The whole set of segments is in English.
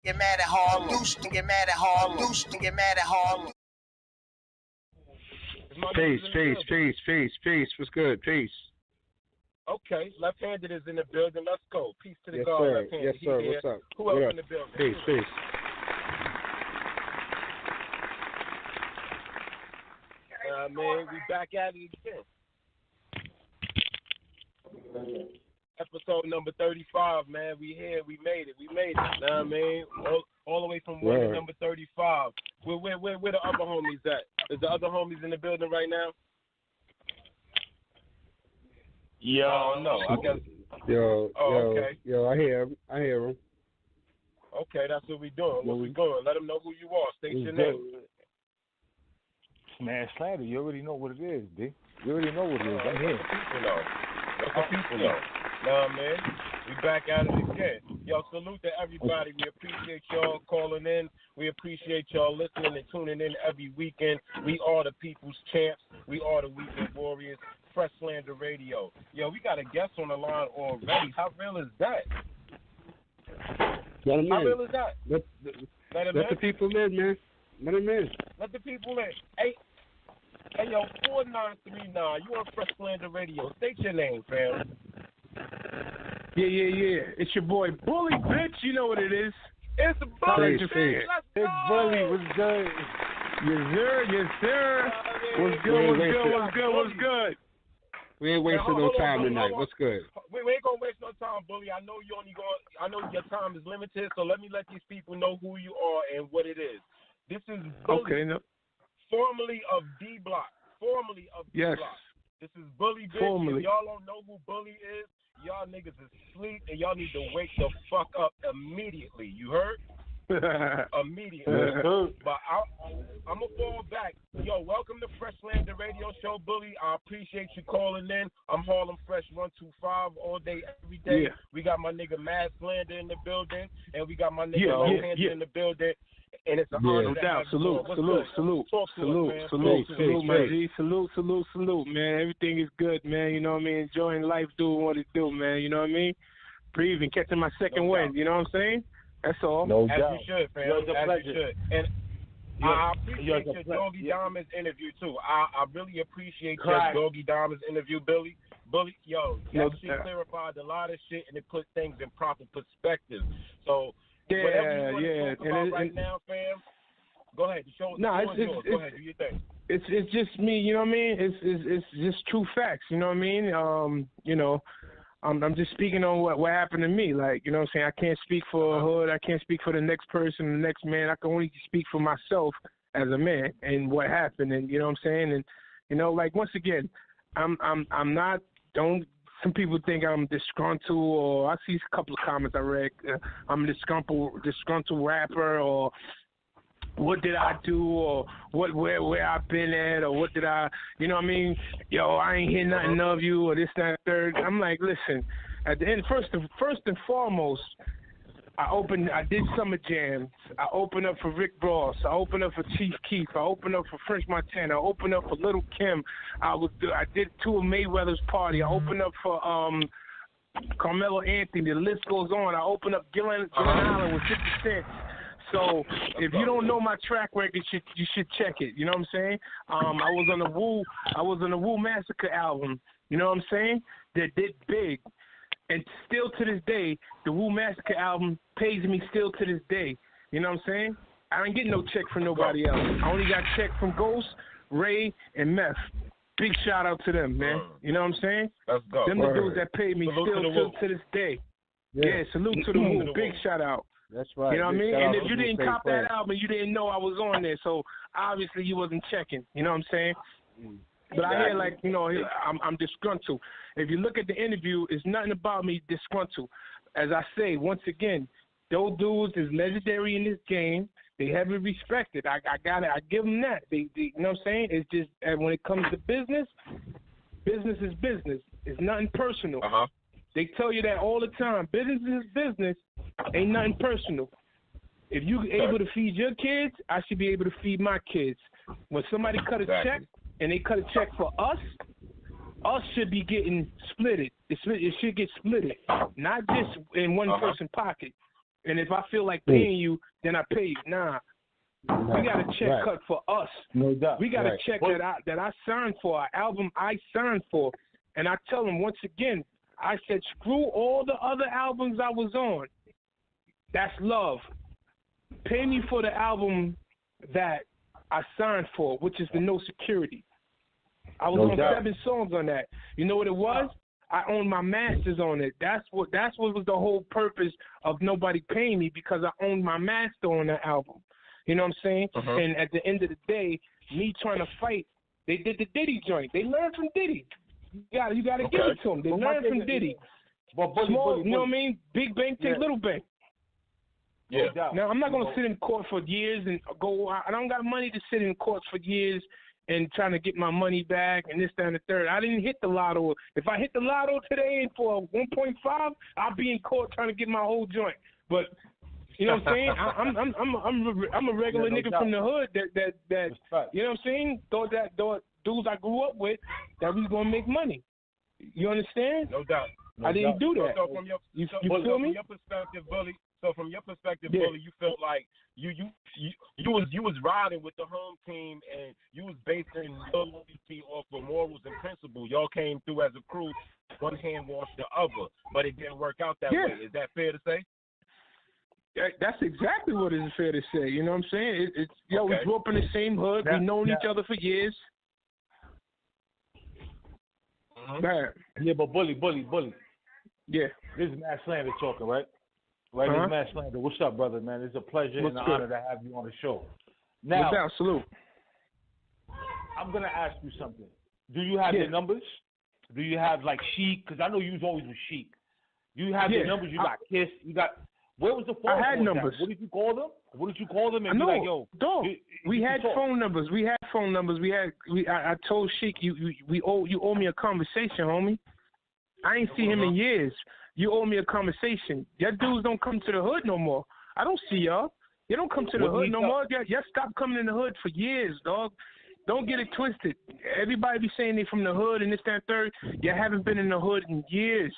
Get mad at Harlem. Get mad at Harlem. Get mad at Harlem. Peace. What's good? Peace. Okay, left-handed is in the building. Let's go. Peace to the yes, God. Sir. Left-handed. Yes, sir. What's up? Who else in the building? Peace. Man, we back at it again. Episode number 35, man. We here. We made it. Nah, man. All the way from one to number 35. Where the other homies at? Is the other homies in the building right now? No. I guess. Yo, okay. I hear him. Okay, that's what we doing. What we doing? Let them know who you are. State your name. Man, Slander, you already know what it is, D. You already know what it is. I'm here. Let the people know. Nah, man. We back at it again. Yo, salute to everybody. We appreciate y'all calling in. We appreciate y'all listening and tuning in every weekend. We are the people's champs. We are the weekend warriors. Fresh Slander Radio. Yo, we got a guest on the line already. How real is that? How real is that? Let the people in, man. Let them in. Let the people in. Hey, yo, 4939. You on Fresh Slander Radio. State your name, fam. Yeah. It's your boy Bully, bitch. You know what it is. It's Bully. It's Bully. What's good? Yes, sir. What's good? We ain't wasting no time tonight. What's good? We ain't gonna waste no time, Bully. I know your time is limited, so let me let these people know who you are and what it is. This is Bully, formerly of D Block. Yes. This is Bully, bitch. Formerly. If y'all don't know who Bully is, y'all niggas is asleep, and y'all need to wake the fuck up immediately. You heard? Immediately. But I'm going to fall back. Yo, welcome to Fresh Slander Radio Show, Bully. I appreciate you calling in. I'm Harlem Fresh 125 all day, every day. Yeah. We got my nigga Mad Slander in the building, and we got my nigga in the building. And it's an honor. No doubt. Salute, my G. Salute, man. Everything is good, man. You know what I mean? Enjoying life, doing what it do, man. You know what I mean? Breathing, catching my second wind. You know what I'm saying? That's all. No As doubt. you should, fam. It's a As pleasure. you should. And I appreciate your Doggy Diamonds interview, too. I really appreciate your Doggy Diamonds interview, Billy. Bully, yo, that shit clarified a lot of shit, and it put things in proper perspective. So, whatever you want to talk about right now, fam, go ahead. The show is yours. Go ahead, do your thing. It's just me, you know what I mean? It's just true facts, you know what I mean? You know, I'm just speaking on what happened to me. Like, you know what I'm saying? I can't speak for a hood. I can't speak for the next person, the next man. I can only speak for myself as a man and what happened. And you know what I'm saying? And you know, like once again, I'm not. Don't some people think I'm disgruntled, or I see a couple of comments I read. I'm a disgruntled rapper, or what did I do, or where I've been at, or what did I, you know what I mean? Yo, I ain't hear nothing of you, or this, that, third. I'm like, listen, at the end, first and foremost, I did summer jams. I opened up for Rick Ross. I opened up for Chief Keef. I opened up for French Montana. I opened up for Little Kim. I did two of Mayweather's party. I opened up for Carmelo Anthony. The list goes on. I opened up Gillen Island with 50 Cent. So if you don't know my track record, you should check it. You know what I'm saying? I was on the Wu Massacre album. You know what I'm saying? That did big. And still to this day, the Wu Massacre album pays me still to this day. You know what I'm saying? I ain't getting no check from nobody else. I only got check from Ghost, Ray, and Meth. Big shout out to them, man. You know what I'm saying? Let's go. Them the dudes that paid me still to this day. Yeah, salute to the Wu. Big shout out. That's right. You know what I mean? And if you didn't cop that album, you didn't know I was on there. So obviously you wasn't checking. You know what I'm saying? But I hear, like, you know, I'm disgruntled. If you look at the interview, it's nothing about me disgruntled. As I say, once again, those dudes is legendary in this game. They heavily respected. I give them that. They, you know what I'm saying? It's just, and when it comes to business, business is business. It's nothing personal. They tell you that all the time. Business is business. Ain't nothing personal. If you able to feed your kids, I should be able to feed my kids. When somebody cut a check, and they cut a check for us should be getting splitted. It should get splitted, not just in one person's pocket. And if I feel like paying you, then I pay you. Nah. We got a check cut for us. No doubt. We got a check that I signed for, an album I signed for. And I tell them once again, I said, screw all the other albums I was on. That's love. Pay me for the album that I signed for, which is the No Security. I was on 7 songs on that. You know what it was? I owned my masters on it. That's what was the whole purpose of nobody paying me, because I owned my master on that album. You know what I'm saying? And at the end of the day, me trying to fight, they did the Diddy joint. They learned from Diddy. You got to give it to them. They learned from Diddy. Small, you know what I mean? Big bank take little bank. Yeah. Now, I'm not going to sit in court for years and go. I don't got money to sit in courts for years and trying to get my money back and this, that, and the third. I didn't hit the lotto. If I hit the lotto today and for 1.5, I'll be in court trying to get my whole joint. But you know what I'm saying? I'm a regular nigga from the hood that you know what I'm saying? Thought dudes I grew up with that we was gonna make money. You understand? No doubt. I didn't do that. So from you feel me? From your perspective, Bully. So from your perspective, Bully, you felt like you was riding with the home team, and you was basing your loyalty off of morals and principles. Y'all came through as a crew, one hand washed the other, but it didn't work out that way. Is that fair to say? That's exactly what it is fair to say. You know what I'm saying? We grew up in the same hood. We've known each other for years. Yeah, but Bully. Yeah. This is Matt Slander talking, right? Right, this is Matt Slander. What's up, brother, man? It's a pleasure and an honor to have you on the show. Now, salute. I'm going to ask you something. Do you have their numbers? Do you have, like, Sheik? Because I know you was always with Sheik. Do you have their numbers? You got Kiss? You got... Where was the phone? I had numbers. What did you call them? And be like, yo, dog. We had phone numbers. I told Sheik, you owe me a conversation, homie. I ain't seen him in years. You owe me a conversation. Y'all dudes don't come to the hood no more. I don't see y'all. You don't come to the hood no more. Y'all stopped coming in the hood for years, dog. Don't get it twisted. Everybody be saying they from the hood and this, that, third. You haven't been in the hood in years.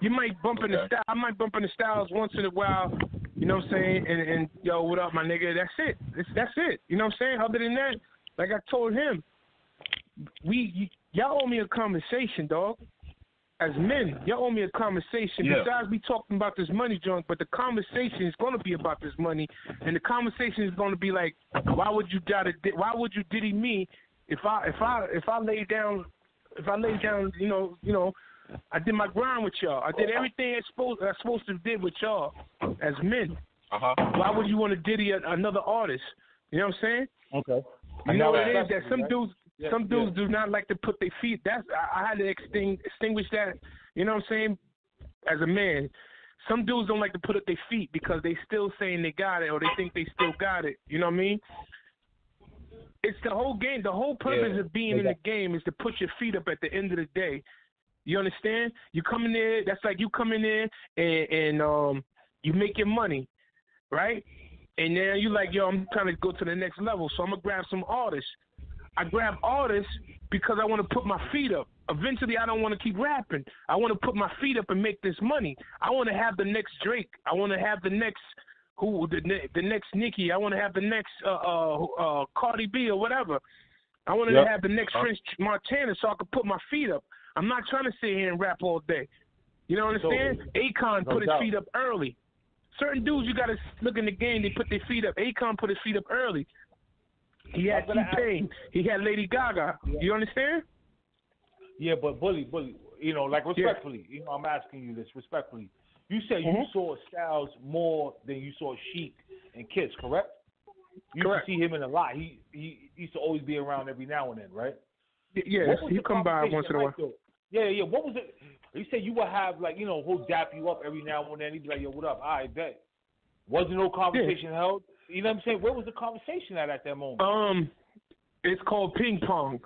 You might bump in the style. I might bump in the styles once in a while. You know what I'm saying? And yo, what up, my nigga? That's it. That's it. You know what I'm saying? Other than that, like I told him, y'all owe me a conversation, dog. As men, y'all owe me a conversation. Yeah. Besides me talking about this money junk, but the conversation is going to be about this money, and the conversation is going to be like, why would you Diddy me if I lay down, you know. I did my grind with y'all. I did everything I supposed to did with y'all as men. Why would you want to Diddy another artist? You know what I'm saying? Okay. You know what it is that some dudes do not like to put their feet. I had to extinguish that. You know what I'm saying? As a man, some dudes don't like to put up their feet because they still saying they got it or they think they still got it. You know what I mean? It's the whole game. The whole purpose of being in the game is to put your feet up at the end of the day. You understand? You come in there, that's like you come in there and you make your money, right? And then you like, yo, I'm trying to go to the next level, so I'm going to grab some artists. I grab artists because I want to put my feet up. Eventually, I don't want to keep rapping. I want to put my feet up and make this money. I want to have the next Drake. I want to have the next the next Nicki. I want to have the next Cardi B or whatever. I wanted to have the next French Montana so I could put my feet up. I'm not trying to sit here and rap all day. You know what I'm saying? Akon put his feet up early. Certain dudes, you got to look in the game, they put their feet up. Akon put his feet up early. He had T-Pain. He had Lady Gaga. You understand? Yeah, but Bully, you know, like respectfully, you know, I'm asking you this respectfully. You said you saw Styles more than you saw Sheik and Kiss, correct? You used to see him in a lot. He used to always be around every now and then, right? Yeah, he come by once in a while. Yeah. What was it? You said you would have, like, you know, he'll dap you up every now and then. He'd be like, yo, what up? I bet. Wasn't no conversation held? You know what I'm saying? Where was the conversation at that moment? It's called ping pong.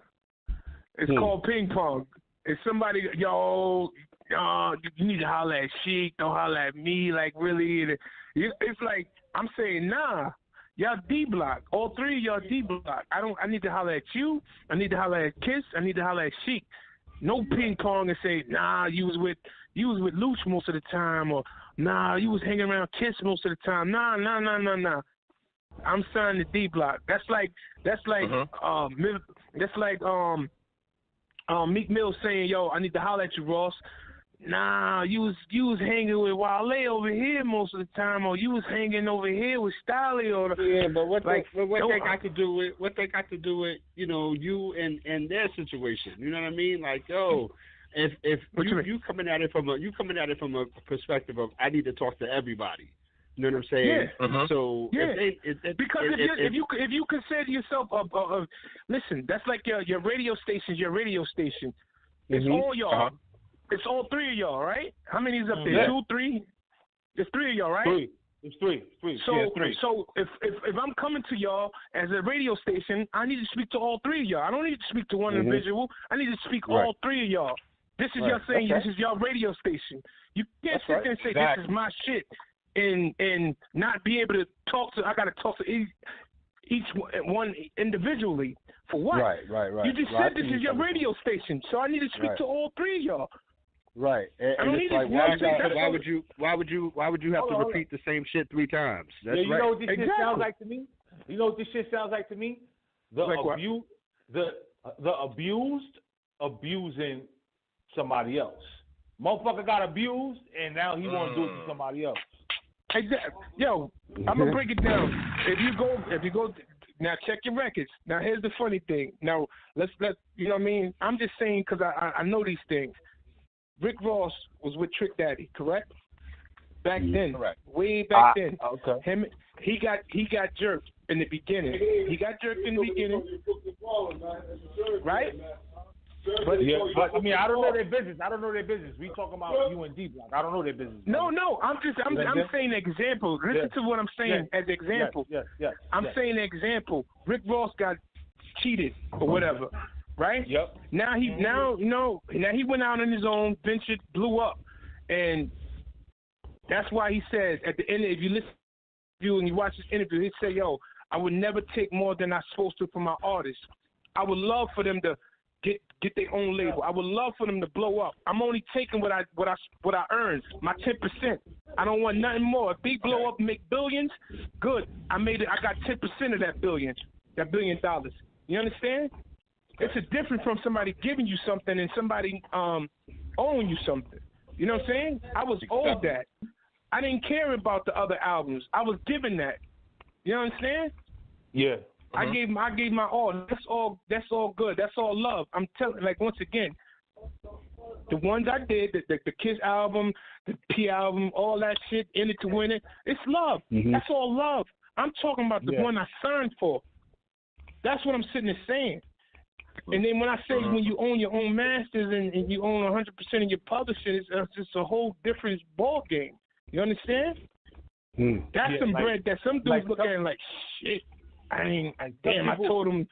It's called ping pong. If somebody, yo, you need to holler at Sheik, don't holler at me, like, really. It's like, I'm saying, nah. Y'all D-block. All three of y'all D-block. I need to holler at you. I need to holler at Kiss. I need to holler at Sheik. No ping pong and say, nah, you was with Luch most of the time, or nah, you was hanging around Kiss most of the time. Nah. I'm signed to D Block. That's like Meek Mill saying, yo, I need to holler at you, Ross. Nah, you was hanging with Wale over here most of the time, or you was hanging over here with Styley, or but what they got to do with you know, you and their situation. You know what I mean? Like, yo, if you coming at it from a perspective of I need to talk to everybody. You know what I'm saying? Yeah. So if you consider yourself listen, that's like your radio station's your radio station. It's all y'all. It's all three of y'all, right? How many is up there? 2, 3? It's 3 of y'all, right? 3. It's three. So, yeah, 3. So if I'm coming to y'all as a radio station, I need to speak to all 3 of y'all. I don't need to speak to one individual. I need to speak all 3 of y'all. This is y'all saying this is your radio station. You can't sit there and say this is my shit and not be able to talk to. I got to talk to each one individually. For what? Right. You just said this is your radio station, so I need to speak to all 3 of y'all. Right, and it's like why would you have to repeat the same shit 3 times? That's you know what this shit sounds like to me? You know what this shit sounds like to me? The abused abusing somebody else. Motherfucker got abused, and now he want to do it to somebody else. Exactly. Yo, I'm gonna break it down. If you go. Now check your records. Now here's the funny thing. Now let's you know what I mean. I'm just saying because I know these things. Rick Ross was with Trick Daddy, correct? Back then, correct. Way back then. Okay. He got jerked in the beginning. Right? But I mean, I don't know their business. We talking about you and D Block. I don't know their business. No. I'm saying example. Listen to what I'm saying as example. Yes. I'm saying example. Rick Ross got cheated or whatever, right? Yep. Now he went out on his own, ventured, blew up, and that's why he says at the end, if you listen to you and you watch this interview, he said, "Yo, I would never take more than I'm supposed to from my artists. I would love for them to get their own label. I would love for them to blow up. I'm only taking what I earn, my 10%. I don't want nothing more. If they blow up and make billions, good. I got 10% of that $1 billion. You understand? It's a different from somebody giving you something and somebody owing you something. You know what I'm saying? I was owed that. I didn't care about the other albums. I was given that. You understand? Yeah. I gave my all. That's all good. That's all love. I'm telling, like, once again, the ones I did, the Kiss album, the P album, all that shit, In It to Win It, it's love. That's all love. I'm talking about the one I signed for. That's what I'm sitting there saying. And then when I say when you own your own masters and you own 100% of your publishing, it's just a whole different ball game. You understand? That's some bread that some dudes look at and like, shit. I told him.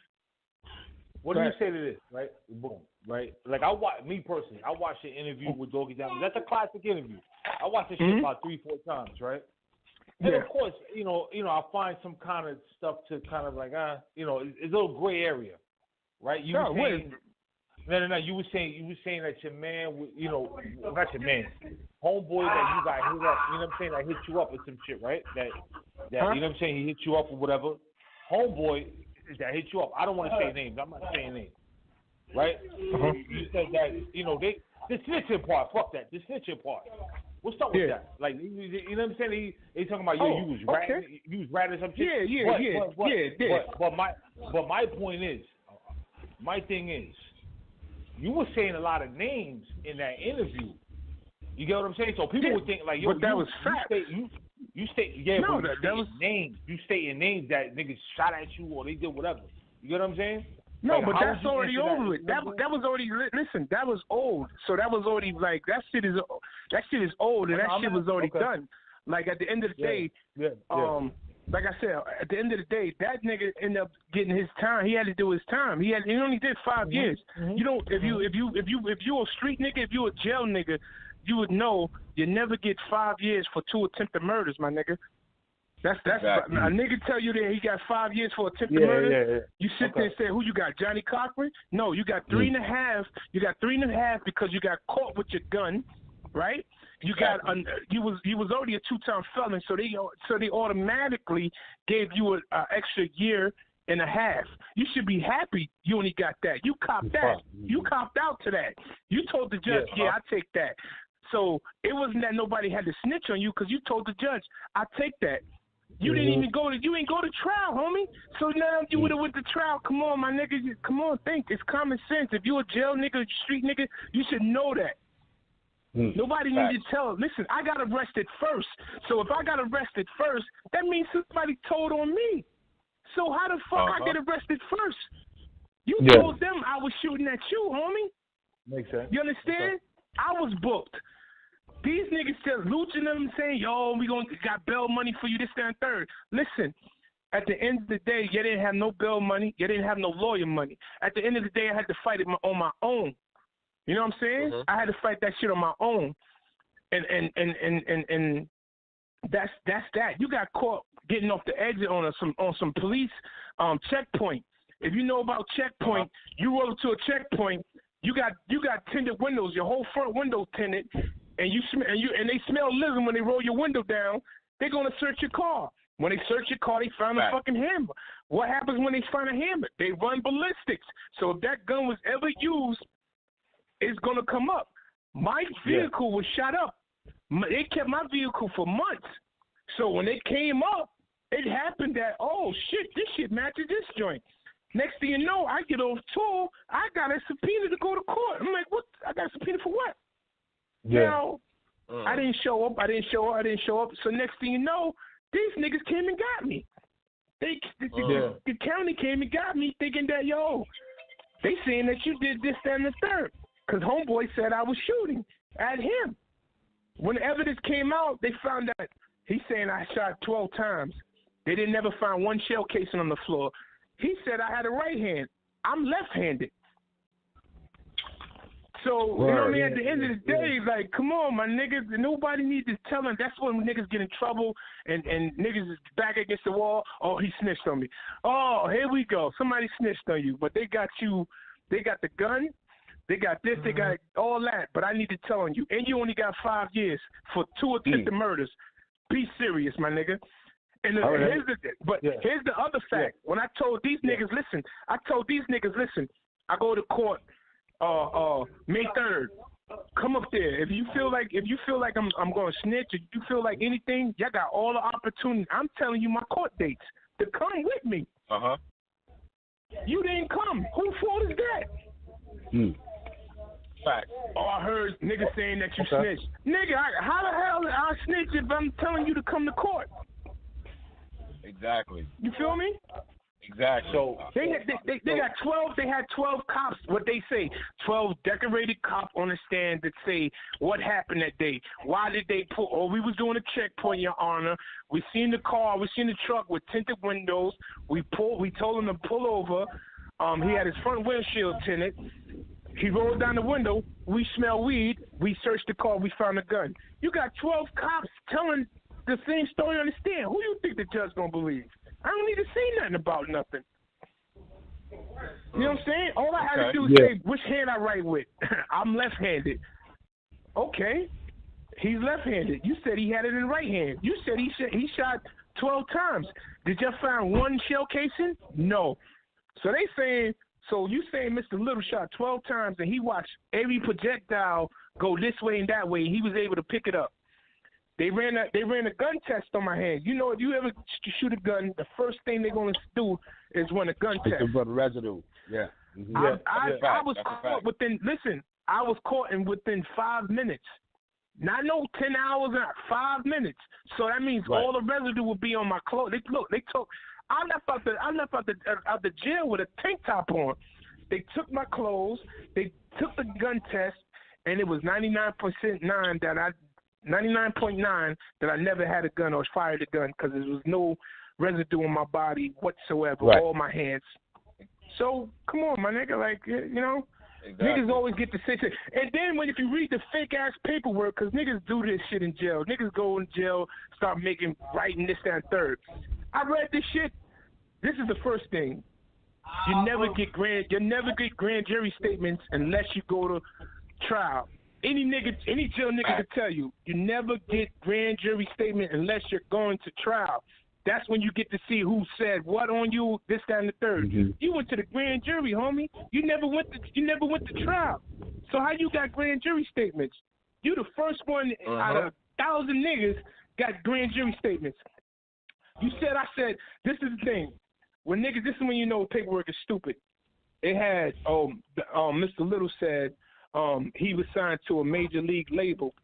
What do you say to this, right? Boom, right? Like I watched the interview with Doggy Down. That's a classic interview. I watched this shit about 3-4 times, right? And of course, you know, I find some kind of stuff to kind of like, it's a little gray area, right? You were saying that your man, not your man, homeboy that you got hit up, you know what I'm saying, that hit you up with some shit, right? That you know what I'm saying, he hit you up or whatever. Homeboy that hit you up. I don't want to say names. I'm not saying names. Right? You said that, the snitching part. Fuck that. The snitching part. What's up with that? Like, you know what I'm saying? He talking about, you was ratting some shit. Yeah. But my point is, my thing is, you were saying a lot of names in that interview. You get what I'm saying? So people would think, like, yo, but that was fact. You state names. You stating names that niggas shot at you or they did whatever. You get what I'm saying? No, but that's already over with. That was already that was old. So that was already like that shit is old and that shit was already done. Like at the end of the day, like I said, at the end of the day, that nigga ended up getting his time. He had to do his time. He only did 5 years. You don't if you a street nigga, if you a jail nigga, you would know you never get 5 years for 2 attempted murders, my nigga. That's exactly. A nigga tell you that he got 5 years for attempted murder. Yeah. You sit there and say, who you got, Johnny Cochran? No, you got 3.5. You got 3.5 because you got caught with your gun, right? You got you was already a 2-time felon, so they automatically gave you an extra 1.5 years. You should be happy you only got that. You copped that. You copped out to that. You told the judge, I take that. So it wasn't that nobody had to snitch on you because you told the judge, I take that. You didn't even go to trial, homie. So now you would have went to trial. Come on, my nigga. Come on, think. It's common sense. If you a jail nigga, street nigga, you should know that. Nobody needs to tell. Listen, I got arrested first. So if I got arrested first, that means somebody told on me. So how the fuck I get arrested first? You told them I was shooting at you, homie. Makes sense. You understand? I was booked. These niggas still looting them saying, yo, we got bail money for you, this, that, and third. Listen, at the end of the day, you didn't have no bail money. You didn't have no lawyer money. At the end of the day, I had to fight it on my own. You know what I'm saying? I had to fight that shit on my own. And that's that. You got caught getting off the exit on some police checkpoint. If you know about checkpoint, you roll up to a checkpoint, you got tinted windows, your whole front window tinted. And they smell living when they roll your window down. They're gonna search your car. When they search your car, they found a fucking hammer. What happens when they find a hammer? They run ballistics. So if that gun was ever used, it's gonna come up. My vehicle was shot up. They kept my vehicle for months. So when they came up, it happened that this shit matches this joint. Next thing you know, I get off tour. I got a subpoena to go to court. I'm like, what? I got a subpoena for what? Now, I didn't show up. So next thing you know, these niggas came and got me. The county came and got me thinking that, they saying that you did this, that, and the third. Because homeboy said I was shooting at him. When the evidence came out, they found that he's saying I shot 12 times. They didn't never find one shell casing on the floor. He said I had a right hand. I'm left-handed. So, you know what I mean? At the end of the day, like, come on, my niggas. Nobody needs to tell them. That's when niggas get in trouble and niggas is back against the wall. Oh, he snitched on me. Oh, here we go. Somebody snitched on you. But they got you. They got the gun. They got this. They got all that. But I need to tell on you. And you only got 5 years for 2 attempted murders. Be serious, my nigga. And here's the other fact. When I told these niggas, listen, I go to court May 3rd. Come up there. If you feel like I'm going to snitch, if you feel like anything, y'all got all the opportunity. I'm telling you my court dates to come with me. You didn't come. Whose fault is that? Fact. Oh, I heard niggas saying that you snitched. Nigga, how the hell did I snitch if I'm telling you to come to court? Exactly. You feel me? Exactly. So they got 12. They had 12 cops. What they say? 12 decorated cops on the stand that say what happened that day. Why did they pull? Oh, we was doing a checkpoint, Your Honor. We seen the car. We seen the truck with tinted windows. We told him to pull over. He had his front windshield tinted. He rolled down the window. We smell weed. We searched the car. We found a gun. You got 12 cops telling the same story on the stand. Who you think the judge gonna believe? I don't need to say nothing about nothing. You know what I'm saying? All I had to do is say which hand I write with. I'm left-handed. Okay. He's left-handed. You said he had it in the right hand. You said he shot 12 times. Did you find one shell casing? No. So you saying Mr. Little shot 12 times and he watched every projectile go this way and that way. He was able to pick it up. They ran a gun test on my hand. You know, if you ever shoot a gun, the first thing they're going to do is run a gun test. The residue. Yeah. I was caught within. Listen, I was caught within 5 minutes. Not 10 hours, 5 minutes. So that means all the residue will be on my clothes. They took. I left out the jail with a tank top on. They took my clothes. They took the gun test, and it was 99.9 that I never had a gun or fired a gun because there was no residue on my body whatsoever, all my hands. So come on, my nigga, like, you know. Exactly. Niggas always get to say shit. And then if you read the fake-ass paperwork, because niggas do this shit in jail. Niggas go in jail, start writing this, that, and third. I read this shit. This is the first thing. You never get grand jury statements unless you go to trial. Any jail nigga can tell you, you never get grand jury statement unless you're going to trial. That's when you get to see who said what on you, this, that, and the third. Mm-hmm. You went to the grand jury, homie. You never went to trial. So how you got grand jury statements? You the first one out of 1,000 niggas got grand jury statements. I said, this is the thing. When niggas, this is when you know paperwork is stupid. It had Mr. Little said he was signed to a major league label.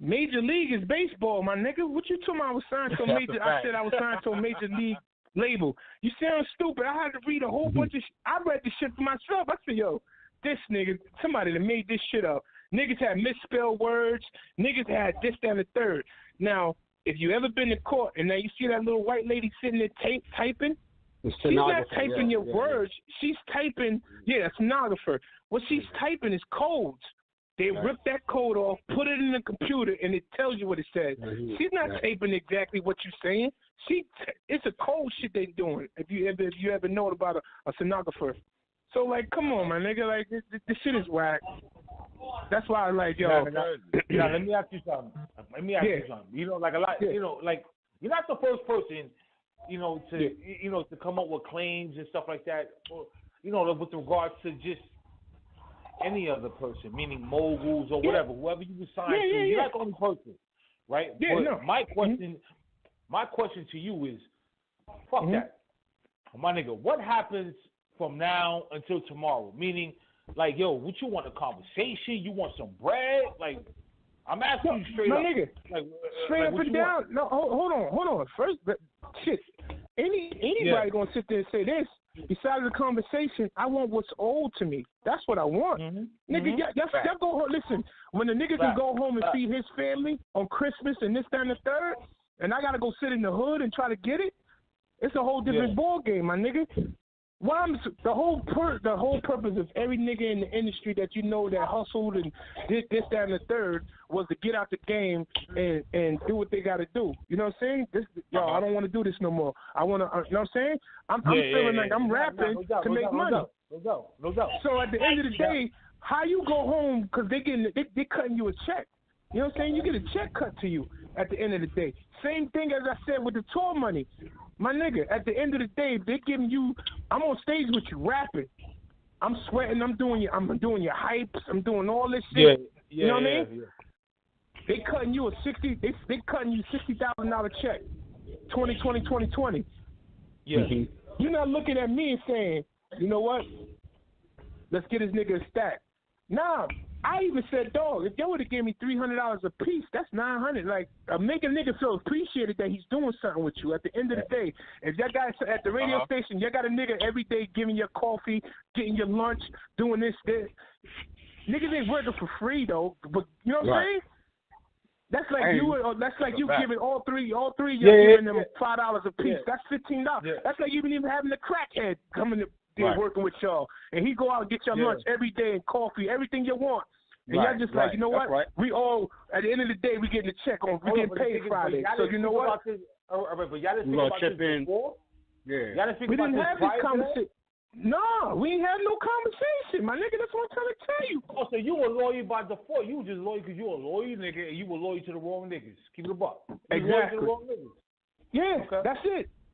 Major league is baseball, my nigga. What you talking about? I was signed to a major. I said I was signed to a major league label. You sound stupid. I had to read a whole bunch of. I read this shit for myself. I said, yo, this nigga, somebody that made this shit up. Niggas had misspelled words. Niggas had this, that, and the third. Now, if you ever been to court and now you see that little white lady sitting there typing, she's not typing your words. She's typing, a stenographer. What she's typing is codes. They rip that code off, put it in the computer, and it tells you what it says. She's not typing exactly what you're saying. It's a code shit they doing. If you ever know about a stenographer. So like, come on, my nigga, like this shit is whack. That's why I like, yo. Let me ask you something. You know, like a lot. You know, like you're not the first person, to come up with claims and stuff like that. Or, with regards to just any other person, meaning moguls or whatever, whoever you assign to. You're not the only person, right? Yeah, but no. My question to you is, fuck that, my nigga. What happens from now until tomorrow? Meaning, like, yo, what you want, a conversation? You want some bread? Like, I'm asking you straight up. Nigga, like, straight up and down. Want? No, hold on. First, shit. Anybody gonna sit there and say this? Besides the conversation, I want what's owed to me. That's what I want. Nigga, y'all go home. Listen, when the nigga can go home and feed his family on Christmas and this, that, and the third, and I gotta go sit in the hood and try to get it, it's a whole different ball game, my nigga. The whole purpose of every nigga in the industry that that hustled and did this, that, and the third was to get out the game and do what they got to do. You know what I'm saying? I don't want to do this no more. I want to, you know what I'm saying? I'm feeling like I'm rapping to make money. No doubt. So at the end of the day, how you go home, because they cutting you a check. You know what I'm saying? You get a check cut to you at the end of the day. Same thing as I said with the tour money. My nigga, at the end of the day, they're giving you, I'm on stage with you rapping. I'm sweating, I'm doing your hypes, I'm doing all this shit. You know what I mean? Yeah. They cutting you they cutting you $60,000 check. 2020. Yeah. You're not looking at me and saying, you know what? Let's get this nigga a stack. Nah. I even said, dog, if they would have given me $300 a piece, that's $900. Like, make a nigga feel appreciated that he's doing something with you. At the end of the day, if that guy at the radio station, you got a nigga every day giving you coffee, getting your lunch, doing this. Niggas ain't working for free though. But you know what I'm saying? That's like you giving all three you're giving them $5 a piece. That's $15. Yeah. That's like even having a crackhead coming to working with y'all, and he go out and get your lunch every day and coffee, everything you want, and y'all just like, you know what? We all at the end of the day we getting a check on, we getting paid Friday. So you know what? But y'all didn't think about this before? Yeah. We didn't have this conversation. No, we ain't had no conversation, my nigga. That's what I'm trying to tell you. Oh, so you were loyal by default. You were just loyal because you were a loyal nigga, and you were loyal to the wrong niggas. Keep it a buck. Exactly. To the wrong niggas. Yeah, okay.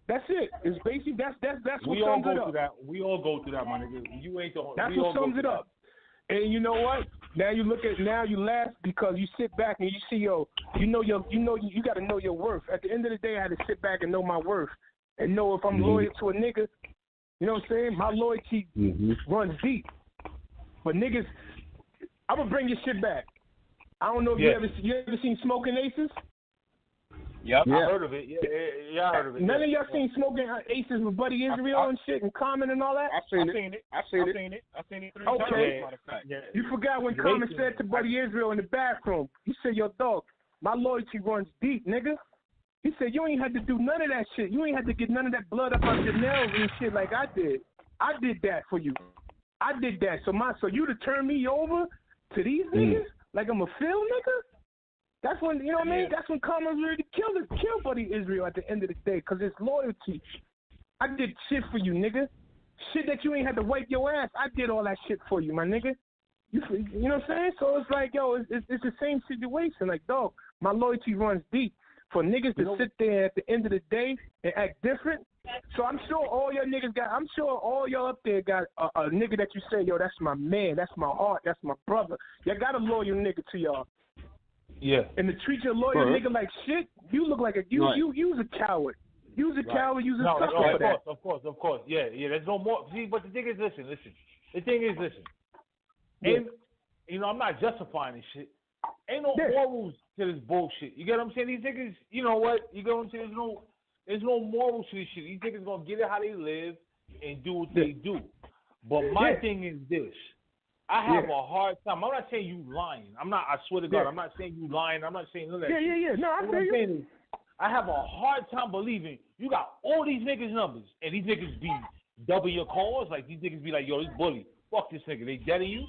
That's it. It's basically that's what sums it up. We all go through that, my nigga. You ain't the only. That's what sums it up. And you know what? Now you laugh because you sit back and you see you got to know your worth. At the end of the day, I had to sit back and know my worth and know if I'm loyal to a nigga. You know what I'm saying? My loyalty runs deep. But niggas, I'm gonna bring your shit back. I don't know if you ever seen Smoking Aces. Yep. Yeah. I heard of it. Yeah, I heard of it. None of y'all seen Smoking Aces with Buddy Israel and shit and Common and all that? I've seen it 3 times. Okay. You forgot when Common said to Buddy Israel in the bathroom, he said, yo, dog, my loyalty runs deep, nigga. He said, you ain't had to do none of that shit. You ain't had to get none of that blood up out your nails and shit like I did. I did that for you. I did that. So you to turn me over to these niggas like I'm a field nigga? That's when, you know what I mean? That's when karma's ready to kill Buddy Israel at the end of the day, because it's loyalty. I did shit for you, nigga. Shit that you ain't had to wipe your ass. I did all that shit for you, my nigga. You know what I'm saying? So it's like, yo, it's the same situation. Like, dog, my loyalty runs deep. For niggas to sit there at the end of the day and act different. So I'm sure all y'all up there got a nigga that you say, yo, that's my man, that's my heart, that's my brother. Y'all got a loyal nigga to y'all. Yeah. And to treat your loyal nigga like shit, you look like you's a coward. You's a coward, you's a sucker for that. Of course. Yeah, there's no more. See, but the thing is, listen. The thing is, and, you know, I'm not justifying this shit. Ain't no morals to this bullshit. You get what I'm saying? These niggas, you know what? You get what I'm saying? There's no morals to this shit. These niggas gonna get it how they live and do what they do. But my thing is this. I have a hard time. I'm not saying you lying. I swear to God, I'm not saying you lying. I'm not saying none of that shit. Yeah. No, I feel you. I have a hard time believing you got all these niggas' numbers and these niggas be double your calls. Like, these niggas be like, yo, this bully. Fuck this nigga. They dead to you?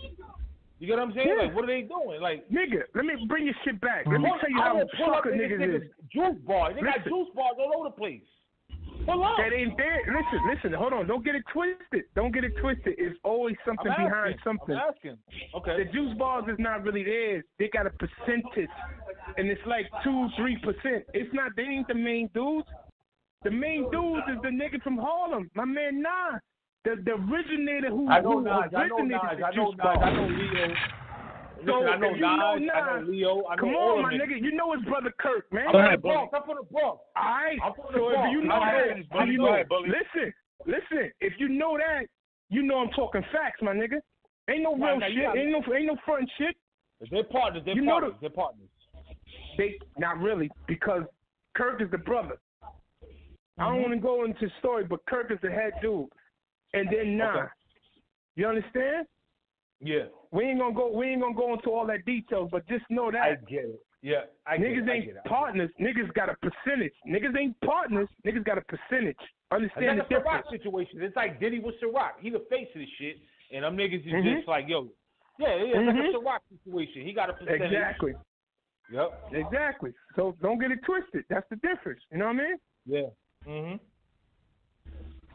You get what I'm saying? Like, what are they doing? Like, nigga, let me bring your shit back. Let me tell you how sucker niggas is. Juice bars. They got juice bars all over the place. That ain't there. Listen. Hold on. Don't get it twisted. It's always something behind something. I'm asking. Okay. The juice bars is not really theirs. They got a percentage, and it's like 2-3%. It's not. They ain't the main dudes. The main dudes is the nigga from Harlem, my man Nas. The originator who originated the juice bar. I know Leo. Listen, I know Nas. I know Leo. I know come all on, my niggas. nigga. You know his brother Kirk, man. I'm from the Bronx. All right. So if you know that, listen. If you know that, you know I'm talking facts, my nigga. Ain't no real shit. Ain't no front shit. They're partners. They're partners. They not really, because Kirk is the brother. I don't want to go into the story, but Kirk is the head dude. And then Nas. You understand? Yeah. We ain't gonna go into all that details, but just know that. I get it. Yeah. Niggas ain't partners. Niggas got a percentage. Niggas ain't partners. Niggas got a percentage. Understand the difference? Ciroc situation. It's like Diddy with Ciroc. He the face of this shit, and them niggas is just like, yo, it's like a Ciroc situation. He got a percentage. Exactly. Yep. Exactly. So don't get it twisted. That's the difference. You know what I mean? Yeah.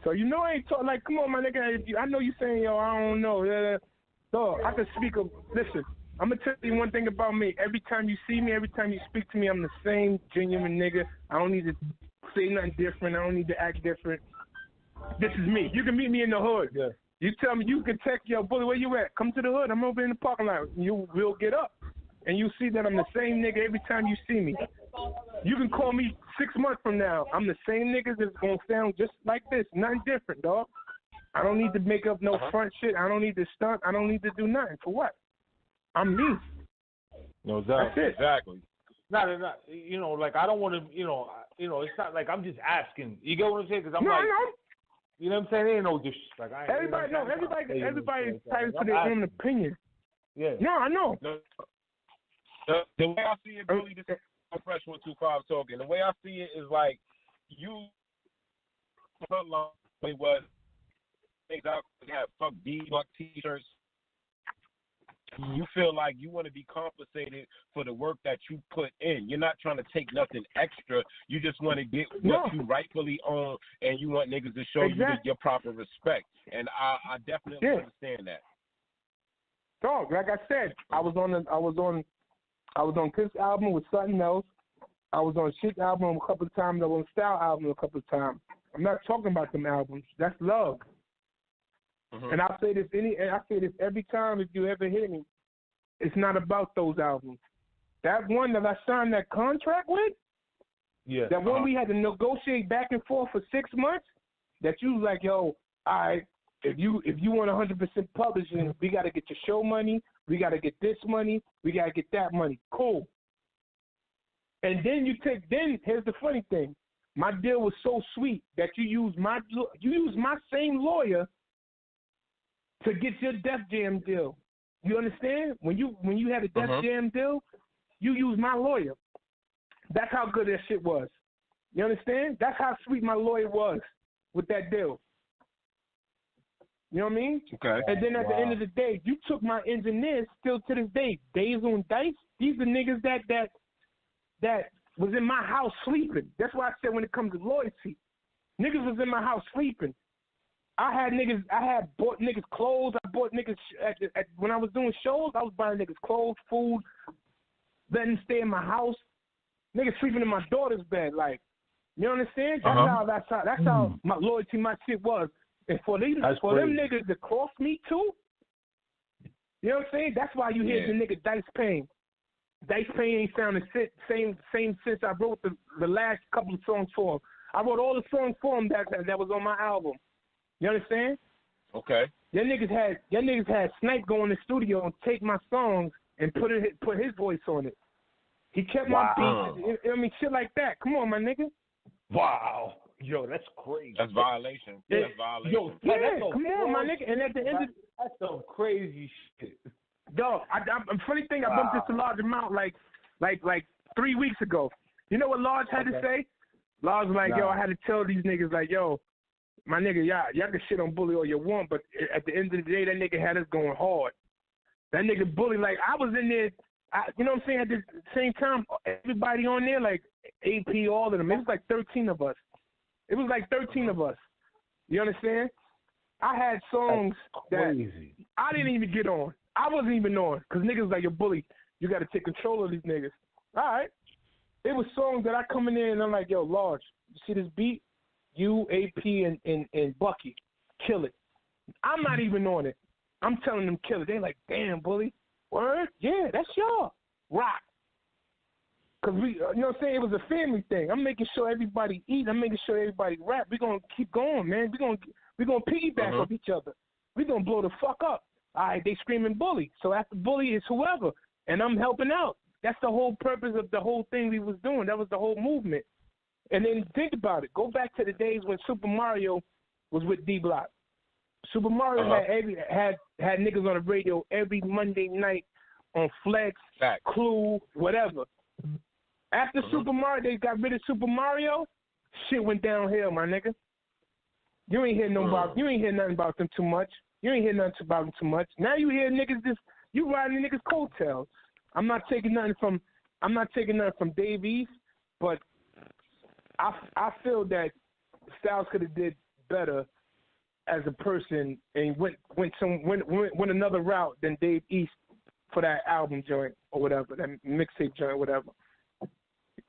So you know I ain't talking like, come on, my nigga. I know you saying, yo, I don't know. So I can speak of. Listen, I'm gonna tell you one thing about me. Every time you see me, every time you speak to me, I'm the same genuine nigga. I don't need to say nothing different. I don't need to act different. This is me. You can meet me in the hood. Yeah. You tell me, you can text, yo, bully, where you at? Come to the hood. I'm over in the parking lot. We'll get up. And you see that I'm the same nigga every time you see me. You can call me 6 months from now. I'm the same nigga that's going to sound just like this. Nothing different, dog. I don't need to make up no front shit. I don't need to stunt. I don't need to do nothing. For what? I'm me. No, exactly. That's it. Exactly. Not, you know, like, I don't want to, you know, it's not like I'm just asking. You get what I'm saying? Because I'm you know what I'm saying? There ain't no disrespect. Everybody is entitled to their own opinion. Yeah. No, I know. The way I see it, Billy, this is Fresh 125 talking. The way I see it is like you put long was things out have fuck beat fuck t-shirts. You feel like you want to be compensated for the work that you put in. You're not trying to take nothing extra. You just want to get what you rightfully own, and you want niggas to show you your proper respect. And I definitely understand that. Dog, like I said, I was on Kiss album with something else. I was on Shit album a couple of times. I was on Style album a couple of times. I'm not talking about them albums. That's love. And I say this every time if you ever hear me. It's not about those albums. That one that I signed that contract with, that one we had to negotiate back and forth for 6 months, that you was like, yo, all right, if you want 100% publishing, we got to get your show money, we got to get this money, we got to get that money. Cool. And then here's the funny thing. My deal was so sweet that you use my same lawyer to get your Def Jam deal. You understand? When you had a Def Jam deal, you use my lawyer. That's how good that shit was. You understand? That's how sweet my lawyer was with that deal. You know what I mean? Okay. And then at the end of the day, you took my engineers still to this day. Days on Dice, these are niggas that was in my house sleeping. That's why I said when it comes to loyalty, niggas was in my house sleeping. I had bought niggas clothes. I bought niggas when I was doing shows. I was buying niggas clothes, food, letting them stay in my house. Niggas sleeping in my daughter's bed. Like, you understand? That's how my loyalty, my shit was. And for them niggas to cross me too, you know what I'm saying? That's why you hear the nigga Dice Payne. Dice Payne ain't sounding same since I wrote the last couple of songs for him. I wrote all the songs for him that was on my album. You understand? Okay. Your niggas had Snipe go in the studio and take my songs and put his voice on it. He kept my beats. I mean, shit like that. Come on, my nigga. Wow. Yo, that's crazy. That's violation. That's violation. Yo, come on, my nigga. And at the end that's some crazy shit. Dog, funny thing, I bumped this to Large amount like 3 weeks ago. You know what Large had to say? Large was like, yo, I had to tell these niggas, like, yo, my nigga, y'all can shit on Bully all you want, but at the end of the day, that nigga had us going hard. That nigga Bully, like, I was in there, you know what I'm saying, at the same time, everybody on there, like, AP, all of them, it was like 13 of us. It was like 13 of us. You understand? I had songs that I didn't even get on. I wasn't even on, because niggas was like, yo, Bully, you got to take control of these niggas. All right. It was songs that I coming in and I'm like, yo, Large, you see this beat? You, AP, and Bucky, kill it. I'm not even on it. I'm telling them kill it. They like, damn, Bully. Word? Yeah, that's y'all. Rock. Because we, you know what I'm saying? It was a family thing. I'm making sure everybody eat. I'm making sure everybody rap. We're going to keep going, man. We're gonna piggyback off each other. We're going to blow the fuck up. All right, they screaming Bully. So after Bully is whoever. And I'm helping out. That's the whole purpose of the whole thing we was doing. That was the whole movement. And then think about it. Go back to the days when Super Mario was with D-Block. Super Mario had niggas on the radio every Monday night on Flex, Clue, whatever. After Super Mario, they got rid of Super Mario. Shit went downhill, my nigga. You ain't hear nothing about them too much. You ain't hear nothing about them too much. Now you hear niggas you riding niggas' coattails. I'm not taking nothing from Dave East, but I feel that Styles could have did better as a person and went another route than Dave East for that album joint or whatever, that mixtape joint or whatever.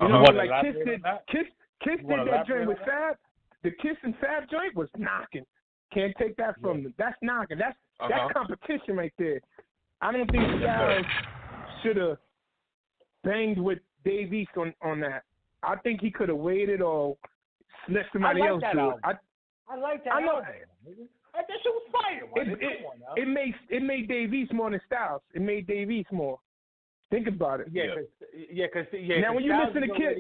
You know, like Kiss did that joint with Fab. The Kiss and Fab joint was knocking. Can't take that from them. That's knocking. That's competition right there. I don't think Styles should have banged with Dave East on that. I think he could have waited or let somebody else do it. I like that. I know. That shit was fire. It made Dave East more than Styles. It made Dave East more. Think about it. Now when you listen to Kiss,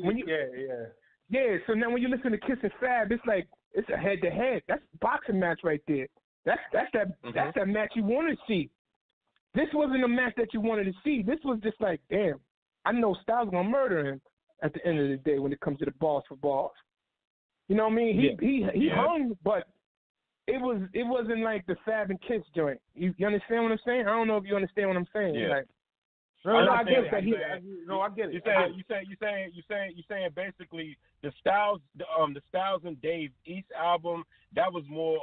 so now when you listen to Kiss and Fab, it's like it's a head to head. That's a boxing match right there. That's that match you want to see. This wasn't a match that you wanted to see. This was just like, damn, I know Styles gonna murder him at the end of the day when it comes to the balls for balls. You know what I mean? He hung, but it wasn't like the Fab and Kiss joint. You understand what I'm saying? I don't know if you understand what I'm saying. Yeah. Like, I get it. I get it. You saying basically the Styles and Dave East album, that was more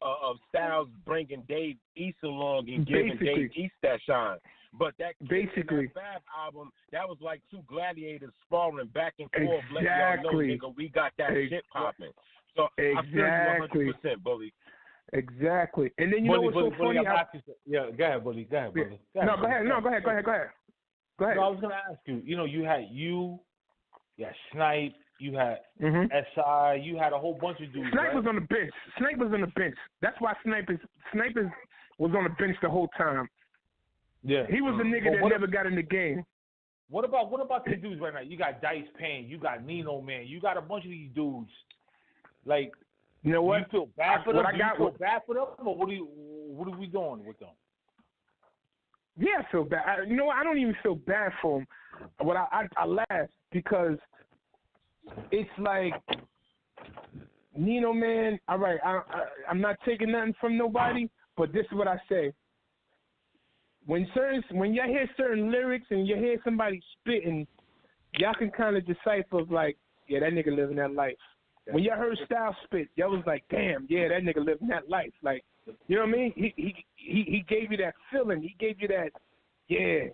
of Styles bringing Dave East along and giving Dave East that shine. But that Fab album, that was like two gladiators sparring back and forth. Letting y'all know, nigga, we got that shit popping. So I feel you 100%, Bully. Exactly. And then you know what's so funny? Go ahead, Bully. Go ahead. Go ahead. No, go ahead. No, I was gonna ask you. You know, you had Snipe, you had SI, you had a whole bunch of dudes. Snipe was on the bench. That's why Snipe was on the bench the whole time. Yeah. He was the nigga that never got in the game. What about these dudes right now? You got Dice Payne, you got Nino Man, you got a bunch of these dudes. Like, you know what? Do you feel bad for them? Or what are we doing with them? Yeah, I feel bad. You know what? I don't even feel bad for them. But I laugh because it's like Nino, man, all right, I'm not taking nothing from nobody, but this is what I say. When you hear certain lyrics and you hear somebody spitting, y'all can kind of decipher like, yeah, that nigga living that life. When y'all heard Styles spit, y'all was like, damn, yeah, that nigga living that life. Like, you know what I mean? He gave you that feeling. He gave you that, yeah.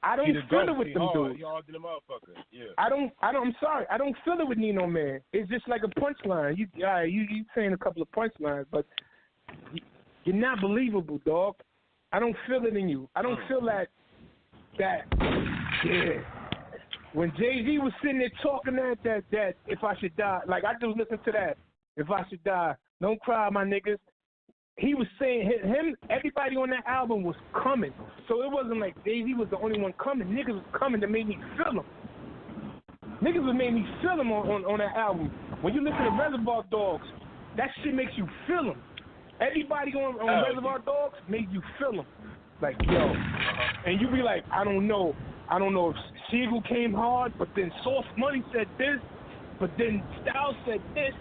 I don't feel it with them dudes. Yeah. I'm sorry. I don't feel it with Nino, man. It's just like a punchline. You saying a couple of punchlines, but you're not believable, dog. I don't feel it in you. I don't feel that, yeah. When Jay-Z was sitting there talking that if I should die, like I just listened to that. If I should die, don't cry, my niggas. He was saying everybody on that album was coming. So it wasn't like Jay-Z was the only one coming. Niggas was coming that made me feel them. Niggas was made me feel them on that album. When you listen to Reservoir Dogs, that shit makes you feel them. Everybody on Reservoir Dogs made you feel them. Like, yo. And you be like, I don't know if Siegel came hard, but then Source Money said this, but then Styles said this,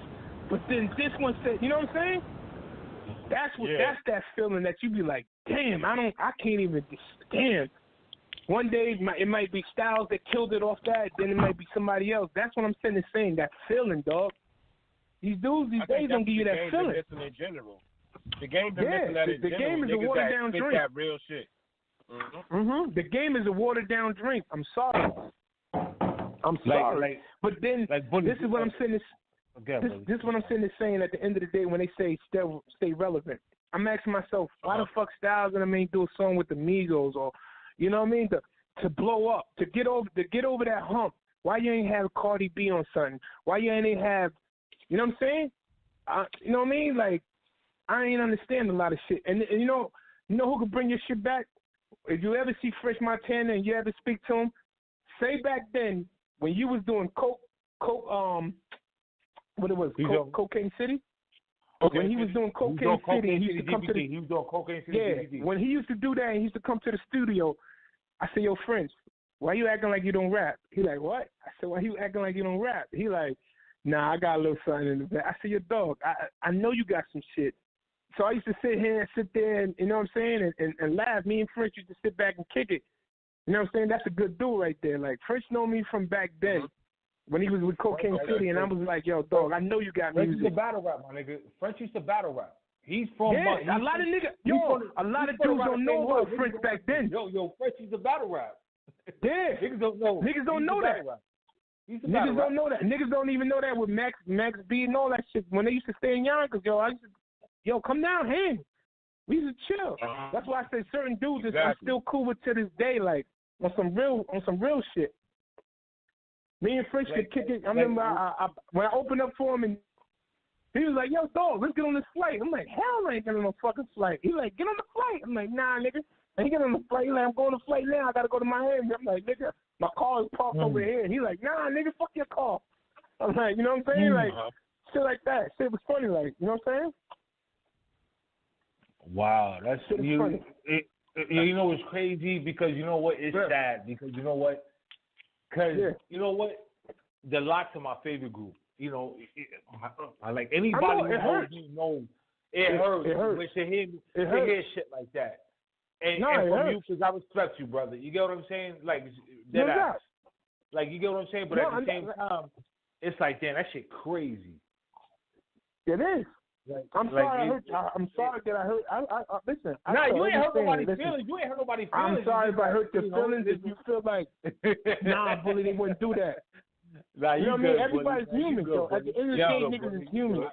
but then this one said, you know what I'm saying? That's that feeling that you be like, damn, I can't even, damn. One day it might be Styles that killed it off that, then it might be somebody else. That's what I'm saying, that feeling, dog. These dudes these days don't give you that feeling. In general. The game been missing that in general. The game is a watered down drink. That real shit. The game is a watered down drink. I'm sorry. But then this is what I'm saying. This is what I'm saying is saying at the end of the day when they say stay relevant. I'm asking myself, why the fuck Styles and I do a song with the Migos or, you know what I mean, to blow up, to get over that hump. Why you ain't have Cardi B on something? Why you ain't have, you know what I'm saying? You know what I mean? Like, I ain't understand a lot of shit. And you know who could bring your shit back? If you ever see Fresh Montana and you ever speak to him, say back then when you was doing Cocaine City. Okay. When he was doing Cocaine City, he used to come to he was doing Cocaine City. Yeah. DVD. When he used to do that, and he used to come to the studio. I said, "Yo, French, why you acting like you don't rap?" He like, "What?" I said, "Why you acting like you don't rap?" He like, "Nah, I got a little something in the back." I said, "Your dog, I know you got some shit." So I used to sit there and you know what I'm saying, and laugh. Me and French used to sit back and kick it. You know what I'm saying? That's a good dude right there. Like, French know me from back then when he was with Cocaine City, and I was like, yo, dog, I know you got music. French used to battle rap, my nigga. French used to battle rap. He's from a lot of niggas. Yo, a lot of dudes don't know about French back then. Yo, French used to battle rap. Yeah. Niggas don't know. Niggas don't know that. Niggas don't know that. Niggas don't even know that with Max B and all that shit. When they used to stay in Yonkers, yo, come down, hang. We used to chill. That's why I say certain dudes I'm still cool with to this day, like on some real shit. Me and French could kick it. I remember when I opened up for him and he was like, yo, dog, let's get on this flight. I'm like, hell, I ain't getting on no fucking flight. He like, get on the flight. I'm like, nah, nigga, I ain't getting on the flight. He like, I'm going on the flight now. I got to go to Miami. I'm like, nigga, my car is parked over here. He like, nah, nigga, fuck your car. I'm like, you know what I'm saying? Like, shit like that. Shit was funny, like, you know what I'm saying? Wow, that's funny. You know what's crazy? Because you know what? It's sad. Because you know what? Because you know what? The Lots are my favorite group. You know, I like anybody who knows me knows it hurts. It hurts. To hear shit like that. And from you, because I respect you, brother. You get what I'm saying? Like, dead ass. Like, you get what I'm saying? But at the same time, it's like, damn, that shit crazy. It is. I'm sorry that I hurt. Listen. You ain't hurt nobody's feelings. You ain't hurt nobody's feelings. I'm sorry if I hurt your feelings. If you feel like, nah, bully, they wouldn't do that. Nah, you know what I mean? Everybody's human, so at the end of the day, niggas is human.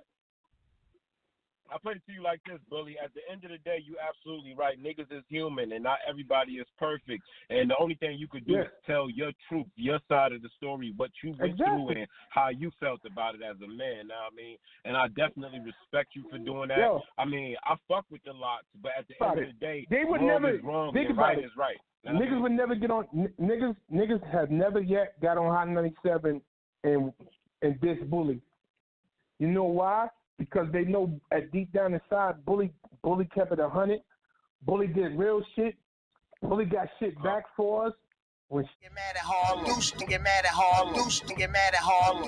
I put it to you like this, Bully. At the end of the day, you absolutely right. Niggas is human, and not everybody is perfect. And the only thing you could do is tell your truth, your side of the story, what you went through, and how you felt about it as a man. Know what I mean? And I definitely respect you for doing that. I mean, I fuck with the Lots, but at the end of the day, they would wrong never is wrong think and about right it. is right. Niggas would never get on. Niggas have never yet got on Hot 97 and diss Bully. You know why? Because they know deep down inside, Bully kept it 100. Bully did real shit. Bully got shit back for us. Get mad at Harlem. Get mad at Harlem. Get mad at Harlem.